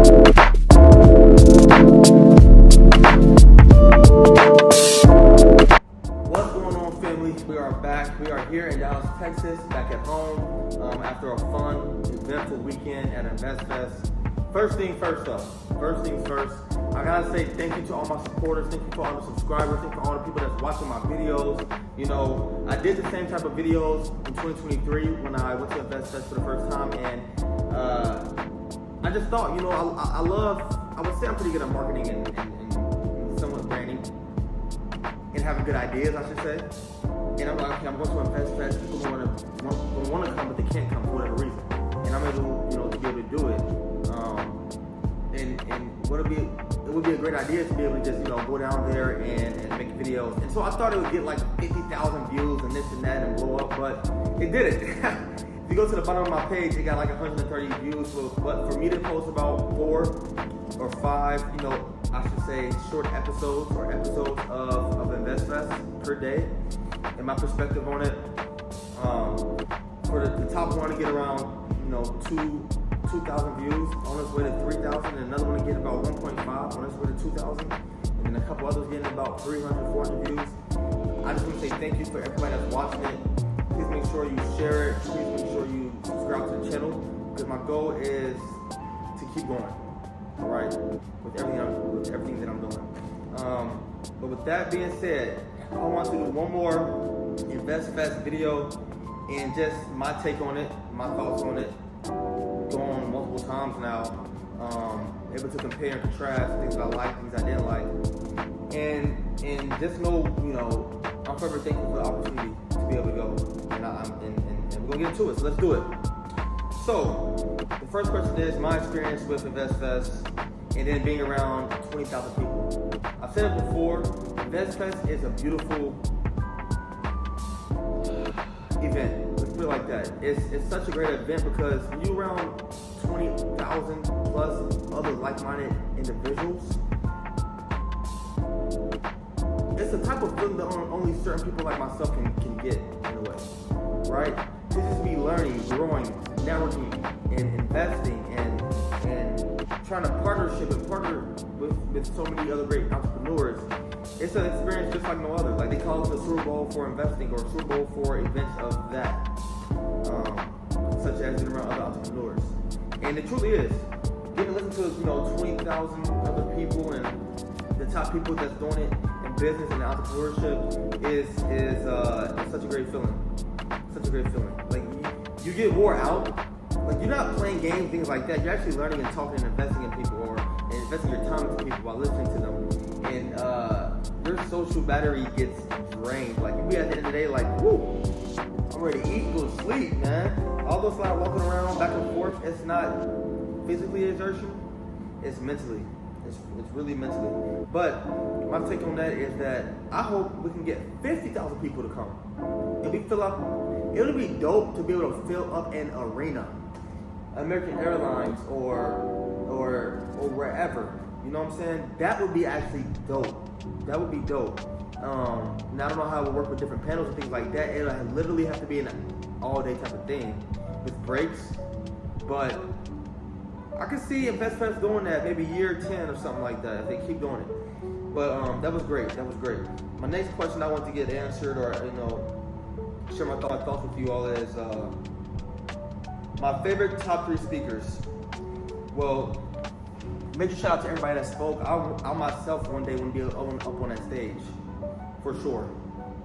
What's going on, family? We are back. We are here in Dallas, Texas, back at home after a fun, eventful weekend at InvestFest. First things first, I gotta say thank you to all my supporters, thank you to all the subscribers, thank you to all the people that's watching my videos. You know, I did the same type of videos in 2023 when I went to InvestFest for the first time, and I just thought, you know, I would say I'm pretty good at marketing and somewhat branding and having good ideas, I should say. And I'm like, okay, I'm going to InvestFest. People want to come, but they can't come for whatever reason. And I'm able, you know, to be able to do it. And it would be a great idea to be able to just, you know, go down there and make videos. And so I thought it would get like 50,000 views and this and that and blow up, but it didn't. If you go to the bottom of my page, it got like 130 views. But for me to post about 4 or 5, you know, I should say short episodes of InvestFest per day, and my perspective on it, for the top one to get around, you know, 2,000 views, on its way to 3,000, and another one to get about 1.5, on its way to 2,000, and then a couple others getting about 300, 400 views. I just want to say thank you for everybody that's watching it. Please make sure you share it. Please make sure you subscribe to the channel, because my goal is to keep going. All right, with everything that I'm doing. But with that being said, I want to do one more InvestFest video and just my take on it, my thoughts on it. Going multiple times now, able to compare and contrast things I like, things I didn't like, and just know, you know, I'm forever thankful for the opportunity to be able to go, and we're gonna get into it. So let's do it. So the first question is my experience with InvestFest and then being around 20,000 people. I've said it before, InvestFest is a beautiful event. Let's put it like that. It's such a great event because when you're around 20,000 plus other like-minded individuals, it's a type of feeling that only certain people like myself can get in a way, right? To just be learning, growing, networking, and investing, and trying to partner with so many other great entrepreneurs. It's an experience just like no other. Like they call it the Super Bowl for investing, or Super Bowl for events of that, such as being around other entrepreneurs. And it truly is. Getting to listen to, you know, 20,000 other people and the top people that's doing it in business and entrepreneurship is such a great feeling. Such a great feeling. Like you get wore out. Like you're not playing games, things like that. You're actually learning and talking and investing in people, or investing your time into people while listening to them. And your social battery gets drained. Like you be at the end of the day like, whoo, I'm ready to eat, go to sleep, man. All those like walking around back and forth, it's not physically exertion, it's mentally. It's really mentally. But my take on that is that I hope we can get 50,000 people to come. And we fill up, it'll be dope to be able to fill up an arena. American Airlines or wherever. You know what I'm saying? That would be actually dope. That would be dope. Now I don't know how it would work with different panels and things like that. It'll literally have to be an all-day type of thing with breaks. But I could see InvestFest doing that maybe year 10 or something like that if they keep doing it. But that was great. That was great. My next question I want to get answered, or you know, share my thoughts with you all is my favorite top 3 speakers. Well, major shout out to everybody that spoke. I myself one day want to be up on that stage, for sure.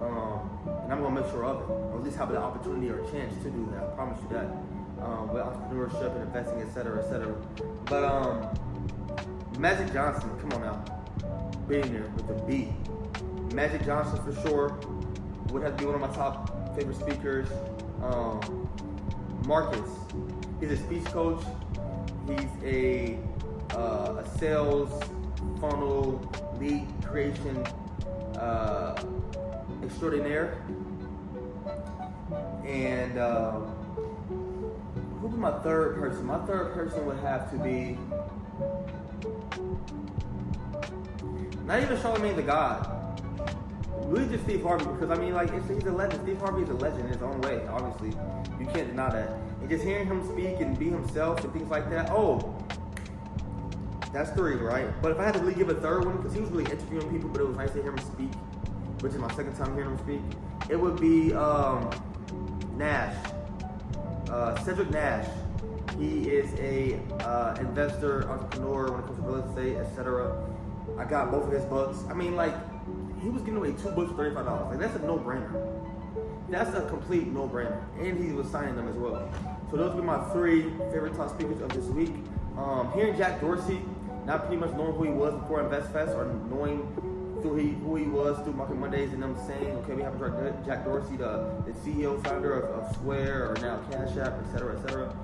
And I'm gonna make sure of it, or at least have the opportunity or chance to do that. I promise you that. With entrepreneurship and investing, etc., etc. But Magic Johnson, come on now, billionaire with a B. Magic Johnson for sure would have to be one of my top favorite speakers. Marcus, he's a speech coach. He's a sales funnel lead creation extraordinaire. And who would be my third person? My third person would have to be not even Charlamagne the God. Really just Steve Harvey, because I mean, like, he's a legend. Steve Harvey is a legend in his own way, obviously. You can't deny that. And just hearing him speak and be himself and things like that. Oh, That's three, right? But if I had to really give a third one, because he was really interviewing people, but it was nice to hear him speak, which is my second time hearing him speak, it would be Nash. Cedric Nash. He is a investor, entrepreneur when it comes to real estate, etc. I got both of his books. I mean, like, he was giving away 2 books for $35. Like, that's a no-brainer. That's a complete no-brainer. And he was signing them as well. So those would be my 3 favorite top speakers of this week. Hearing Jack Dorsey, not pretty much knowing who he was before InvestFest, or knowing who he was through Market Mondays, and them saying, okay, we have Jack Dorsey, the CEO, founder of Square, or now Cash App, etc., etc.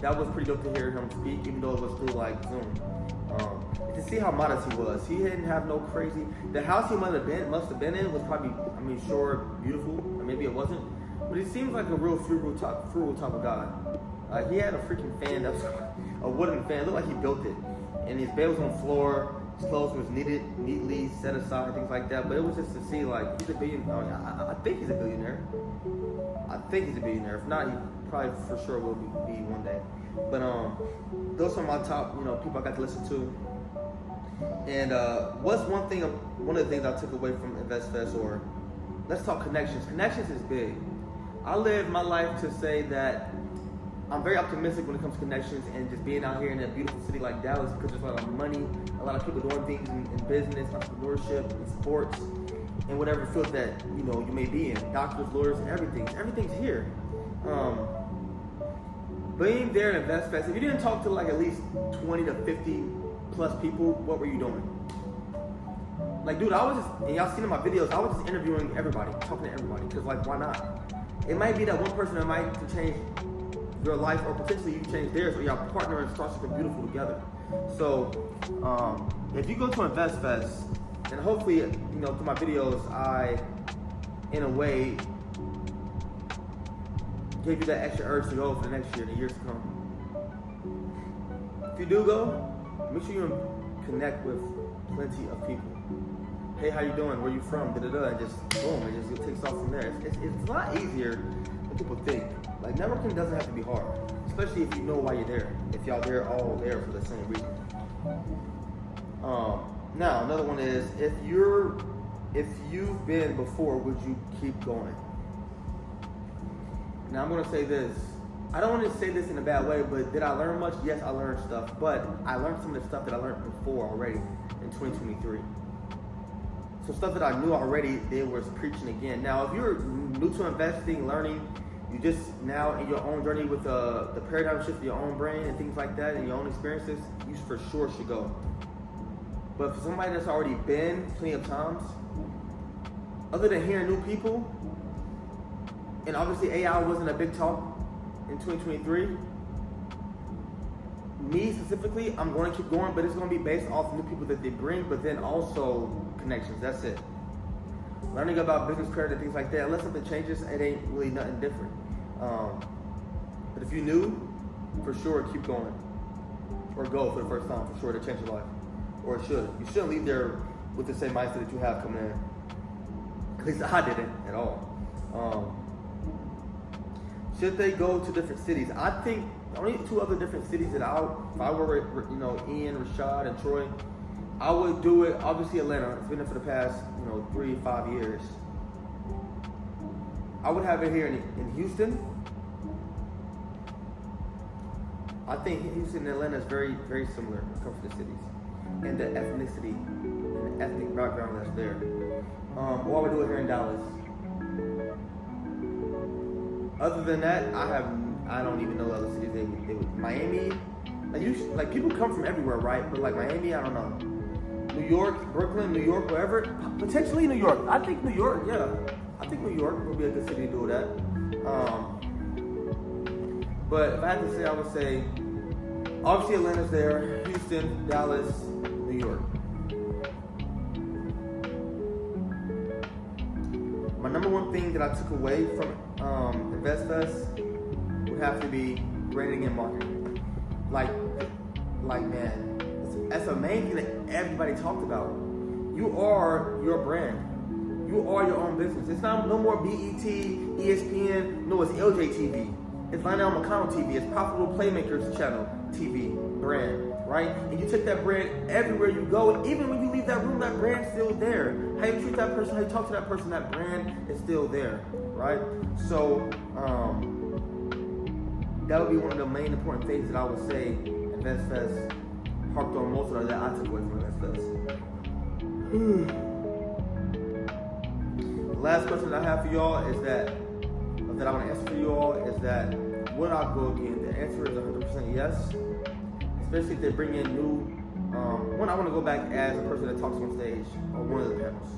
That was pretty dope to hear him speak, even though it was through like Zoom. To see how modest he was. He didn't have no crazy. The house he must have been in was probably, I mean, sure, beautiful, or maybe it wasn't. But he seems like a real frugal type of guy. He had a freaking fan that was a wooden fan. It looked like he built it. And his bed was on the floor. His clothes was neatly set aside, things like that. But it was just to see, like, he's a billionaire. I think he's a billionaire. If not, he probably for sure will be one day. But those are my top, people I got to listen to. And one of the things I took away from InvestFest, or let's talk connections. Connections is big. I live my life to say that I'm very optimistic when it comes to connections and just being out here in a beautiful city like Dallas, because there's a lot of money, a lot of people doing things in business, entrepreneurship, in sports, and whatever field that you may be in. Doctors, lawyers, everything's here. Being there in InvestFest, if you didn't talk to like at least 20 to 50 plus people, what were you doing? Like, dude, and y'all seen in my videos, I was just interviewing everybody, talking to everybody, because like, why not? It might be that one person that might change your life, or potentially you change theirs, or y'all partner and start something beautiful together. So, if you go to InvestFest, and hopefully, through my videos, I, in a way, gave you that extra urge to go for the next year, the years to come. If you do go, make sure you connect with plenty of people. Hey, how you doing? Where you from? And just boom, it just takes off from there. It's a lot easier than people think. Like, networking doesn't have to be hard, especially if you know why you're there. If y'all all there for the same reason. Now another one is, if you've been before, would you keep going? Now I'm gonna say this. I don't want to say this in a bad way, but did I learn much? Yes, I learned stuff, but I learned some of the stuff that I learned before already in 2023. So stuff that I knew already, they was preaching again. Now, if you're new to investing, learning, you just now in your own journey with the paradigm shift of your own brain and things like that, and your own experiences, you for sure should go. But for somebody that's already been plenty of times, other than hearing new people, and obviously AI wasn't a big talk in 2023, me specifically, I'm going to keep going, but it's going to be based off new people that they bring, but then also connections. That's it. Learning about business credit and things like that, unless something changes, it ain't really nothing different. But if you're new, for sure keep going, or go for the first time, for sure, to change your life, or it should. You shouldn't leave there with the same mindset that you have coming in. At least I didn't at all. Should they go to different cities? I think only 2 other different cities that if I were, Ian, Rashad, and Troy, I would do it. Obviously, Atlanta. It's been there for the past, 3-5 years. I would have it here in Houston. I think Houston and Atlanta is very, very similar when it comes to the cities and the ethnicity and the ethnic background that's there. Or I would do it here in Dallas. Other than that, I don't even know other cities they would. Miami, like people come from everywhere, right? But like Miami, I don't know. New York, Brooklyn, New York, wherever. Potentially New York. I think New York, yeah. I think New York would be a good city to do that. But if I had to say, I would say, obviously Atlanta's there, Houston, Dallas, New York. My number one thing that I took away from InvestFest would have to be branding and marketing. Like man, that's a main thing that everybody talked about. You are your brand. You are your own business. It's not no more BET, ESPN. No, it's LJTV. It's Lionel McConnell TV. It's Profitable Playmakers Channel TV brand, right? And you take that brand everywhere you go. Even when you leave that room, that brand's still there. How you treat that person, how you talk to that person, that brand is still there, right? So that would be one of the main important things that I would say InvestFest harped on most of that I took away from InvestFest. The last question that I have for y'all is that I want to answer for you all is that would I go again? The answer is 100% yes. Especially if they bring in new. One, I want to go back as a person that talks on stage on one of the panels.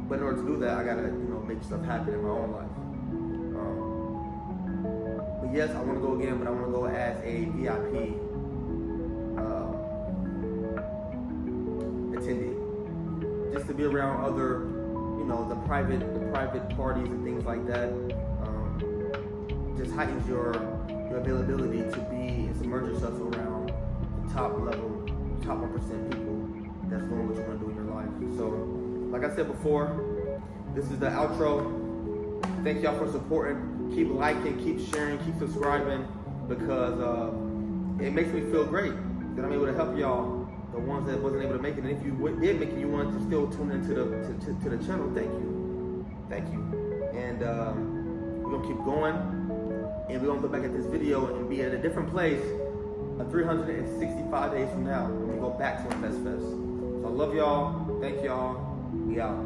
But in order to do that, I gotta make stuff happen in my own life. But yes, I want to go again, but I want to go as a VIP attendee, just to be around other, the private parties and things like that. Just heightens your availability to be and submerge yourself around the top level, top 1% people that's doing what you want to do in your life. So, like I said before, this is the outro. Thank y'all for supporting. Keep liking, keep sharing, keep subscribing, because it makes me feel great that I'm able to help y'all, the ones that wasn't able to make it. And if you did make it, you wanted to still tune into the channel, thank you. And we're gonna keep going, and we're gonna look back at this video and be at a different place 365 days from now when we go back to InvestFest. So I love y'all, thank y'all, we out.